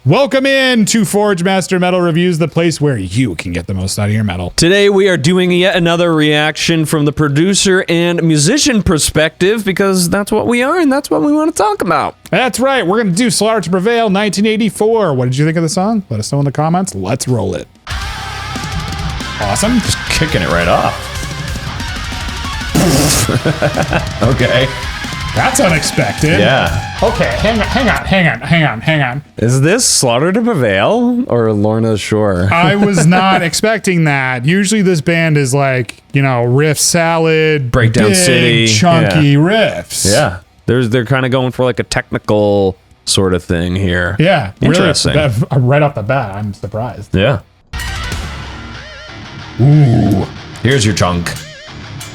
Welcome in to Forgemaster Metal Reviews, the place where you can get the most out of your metal. Today we are doing yet another reaction from the producer and musician perspective, because that's what we are and that's what we want to talk about. That's right, we're going to do Sludge Prevail 1984. What did you think of the song? Let us know in the comments. Let's roll it. Awesome. Just kicking it right off. Okay. That's unexpected. Yeah. Okay, hang on. Is this Slaughter to Prevail or Lorna Shore? I was not expecting that. Usually this band is like, you know, riff salad, Breakdown big, City, chunky riffs. Yeah. They're kind of going for like a technical sort of thing here. Yeah. Interesting. Really, right off the bat, I'm surprised. Yeah. Ooh. Here's your chunk.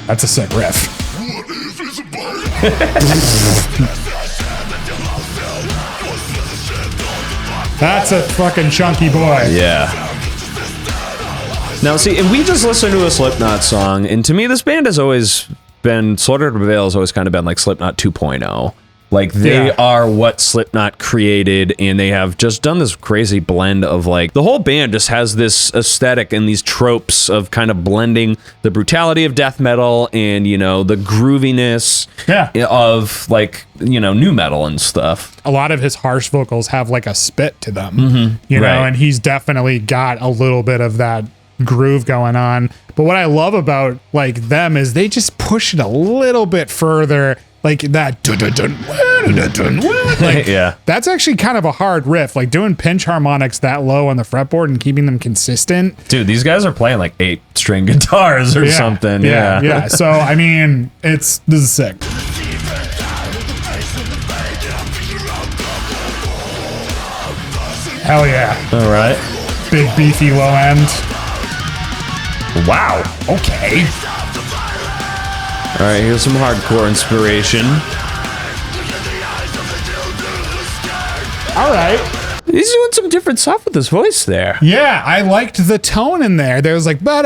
That's a sick riff. That's a fucking chunky boy. Yeah. Now, see, and we just listened to a Slipknot song, and to me, this band has always been, Slaughter to Prevail has always kind of been like Slipknot 2.0. Like, they are what Slipknot created, and they have just done this crazy blend of, like, the whole band just has this aesthetic and these tropes of kind of blending the brutality of death metal and, you know, the grooviness of, like, you know, new metal and stuff. A lot of his harsh vocals have, like, a spit to them, you know, and he's definitely got a little bit of that groove going on. But what I love about, like, them is they just push it a little bit further. Like that, like, yeah, that's actually kind of a hard riff. Like doing pinch harmonics that low on the fretboard and keeping them consistent. Dude, these guys are playing like 8-string guitars or something. Yeah. So I mean, this is sick. Hell yeah! All right. Big beefy low end. Wow. Okay. All right, here's some hardcore inspiration. All right. He's doing some different stuff with his voice there. Yeah, I liked the tone in there. There was like there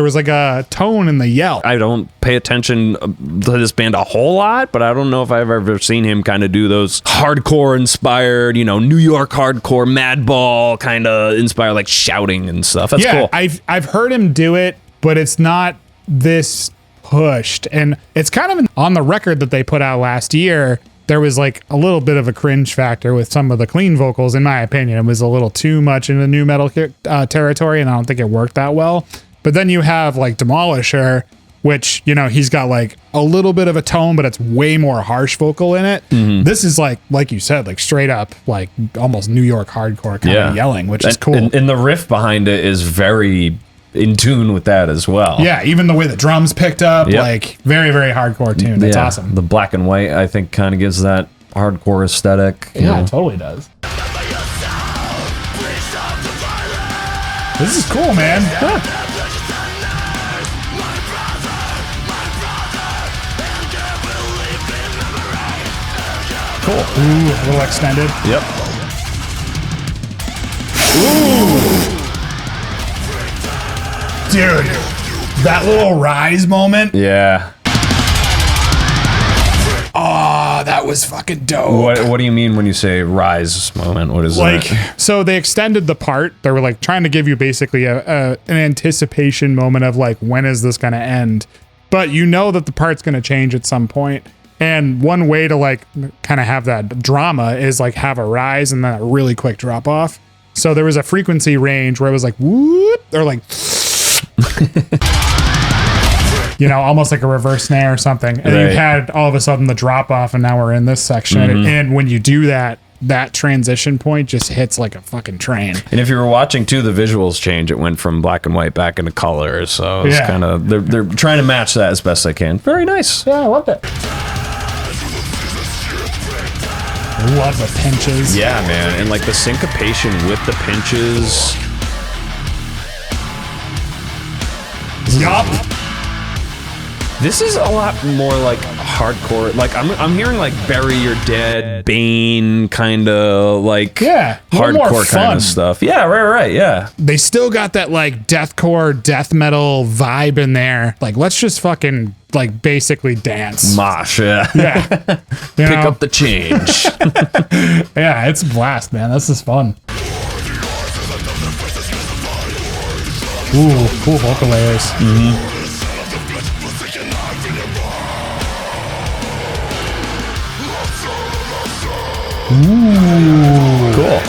was like a tone in the yell. I don't pay attention to this band a whole lot, but I don't know if I've ever seen him kind of do those hardcore inspired, you know, New York hardcore madball kind of inspired, like shouting and stuff. That's cool. I've heard him do it, but it's not this pushed. And it's kind of on the record that they put out last year. There was like a little bit of a cringe factor with some of the clean vocals, in my opinion. It was a little too much in the new metal territory, and I don't think it worked that well. But then you have like Demolisher, which, you know, he's got like a little bit of a tone, but it's way more harsh vocal in it. This is like you said, like straight up, like almost New York hardcore kind of yelling, which is cool. And the riff behind it is very in tune with that as well. Yeah, even the way the drums picked up, like very, very hardcore tune. That's awesome. The black and white, I think, kind of gives that hardcore aesthetic. Yeah, it totally does. This is cool, man. Cool. Ooh, a little extended. Yep. Ooh. Dude, that little rise moment. Yeah. Oh, that was fucking dope. What do you mean when you say rise moment? What is like that? So they extended the part. They were like trying to give you basically an anticipation moment of like, when is this going to end? But you know that the part's going to change at some point. And one way to like kind of have that drama is like have a rise and then a really quick drop off. So there was a frequency range where it was like whoop or like you know, almost like a reverse snare or something. And then you had all of a sudden the drop off, and now we're in this section. And when you do that, that transition point just hits like a fucking train. And if you were watching too, the visuals change. It went from black and white back into color. So it's kind of, they're trying to match that as best they can. Very nice. Yeah, I loved it. Love the pinches. Yeah, man. And like the syncopation with the pinches. Yup. This is a lot more like hardcore. Like I'm hearing like Bury Your Dead, Bane kind of like hardcore kind of stuff. Yeah, right, yeah. They still got that like deathcore, death metal vibe in there. Like let's just fucking like basically dance. Mosh, yeah. Pick up the change. Yeah, it's a blast, man. This is fun. Ooh, cool vocal layers. Mm-hmm. Ooh. Cool.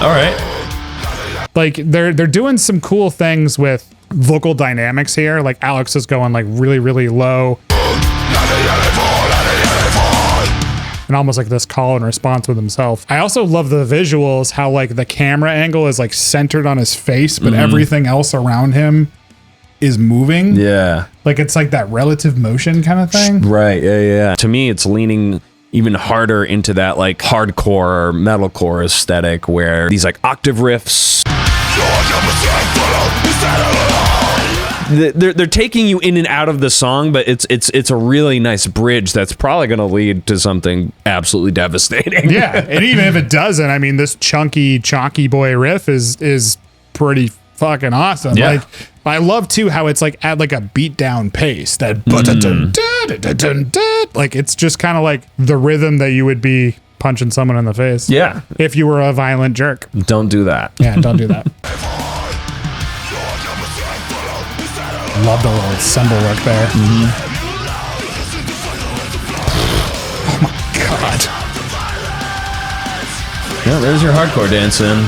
All right. Like they're doing some cool things with vocal dynamics here. Like Alex is going like really, really low. And almost like this call and response with himself. I also love the visuals, how like the camera angle is like centered on his face, but everything else around him is moving. Yeah. Like it's like that relative motion kind of thing. Right, yeah. To me, it's leaning even harder into that like hardcore metalcore aesthetic where these like octave riffs. They're taking you in and out of the song, but it's a really nice bridge that's probably going to lead to something absolutely devastating. Yeah, and even if it doesn't, I mean, this chunky boy riff is pretty fucking awesome. Yeah. Like I love too how it's like at like a beat down pace that like it's just kind of like the rhythm that you would be punching someone in the face. Yeah. If you were a violent jerk. Don't do that. Yeah, don't do that. Love the little cymbal work there. Oh my god. Yeah, there's your hardcore dancing.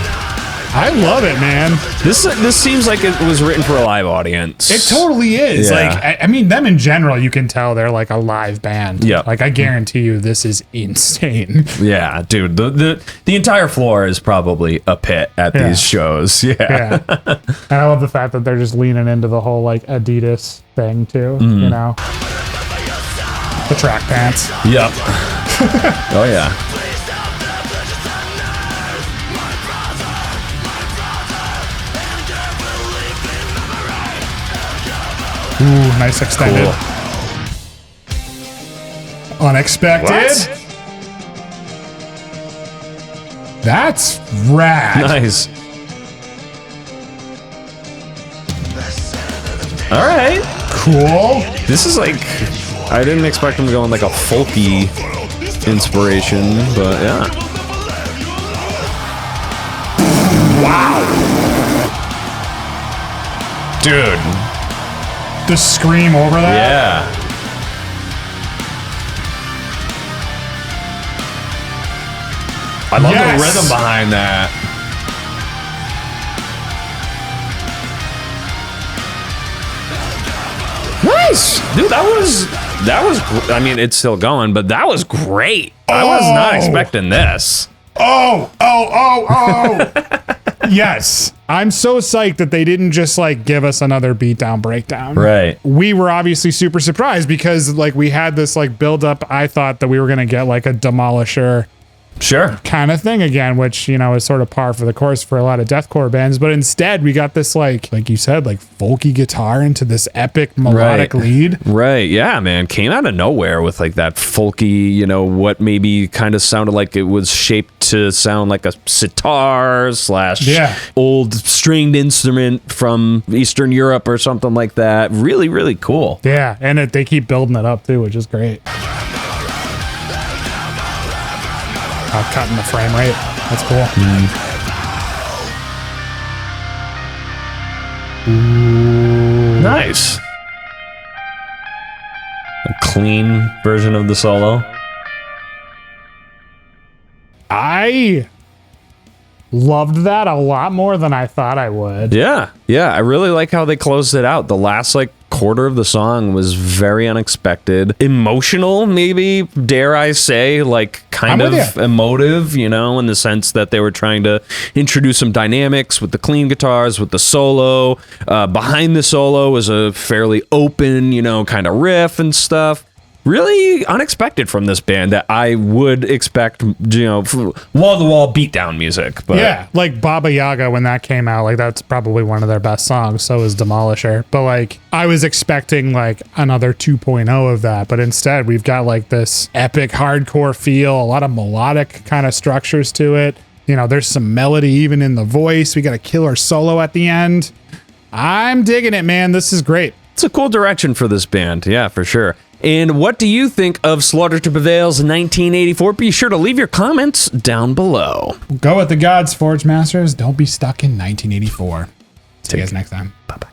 I love it, man. This seems like it was written for a live audience. It totally is. Yeah. Like, I mean, them in general, you can tell they're like a live band. Yeah. Like, I guarantee you, this is insane. Yeah, dude. The entire floor is probably a pit at these shows. Yeah. And I love the fact that they're just leaning into the whole like Adidas thing too. You know, the track pants. Yep. Oh yeah. Ooh, nice extended. Cool. Unexpected. What? That's rad. Nice. All right. Cool. This is like, I didn't expect him to go on like a folky inspiration, but yeah. Wow. Dude. The scream over that? Yeah. I love the rhythm behind that. Nice. Dude, that was I mean, it's still going, but that was great. I was not expecting this. Oh. Yes. I'm so psyched that they didn't just like give us another beatdown breakdown. Right. We were obviously super surprised because like we had this like build up. I thought that we were going to get like a Demolisher Sure. kind of thing again, which, you know, is sort of par for the course for a lot of deathcore bands. But instead we got this like you said, like folky guitar into this epic melodic lead. Right. Yeah, man. Came out of nowhere with like that folky, you know, what maybe kind of sounded like it was shaped to sound like a sitar / old stringed instrument from Eastern Europe or something like that. Really, really cool. Yeah. And they keep building it up too, which is great. Cutting the frame rate. That's cool. Ooh. Nice. A clean version of the solo. I loved that a lot more than I thought I would. Yeah. I really like how they closed it out. The last like quarter of the song was very unexpected, emotional, maybe, dare I say, like kind of emotive, you know, in the sense that they were trying to introduce some dynamics with the clean guitars, with the solo. Behind the solo was a fairly open, you know, kind of riff and stuff. really unexpected from this band that I would expect, wall-to-wall beatdown music. But yeah, like Baba Yaga, when that came out, like that's probably one of their best songs. So is Demolisher. But like I was expecting like another 2.0 of that, but instead we've got like this epic hardcore feel, a lot of melodic kind of structures to it. There's some melody even in the voice. We got a killer solo at the end. I'm digging it, man. This is great. It's a cool direction for this band. Yeah, for sure. And what do you think of Slaughter to Prevail's 1984? Be sure to leave your comments down below. Go with the gods, Forge Masters. Don't be stuck in 1984. See you guys next time. Bye-bye.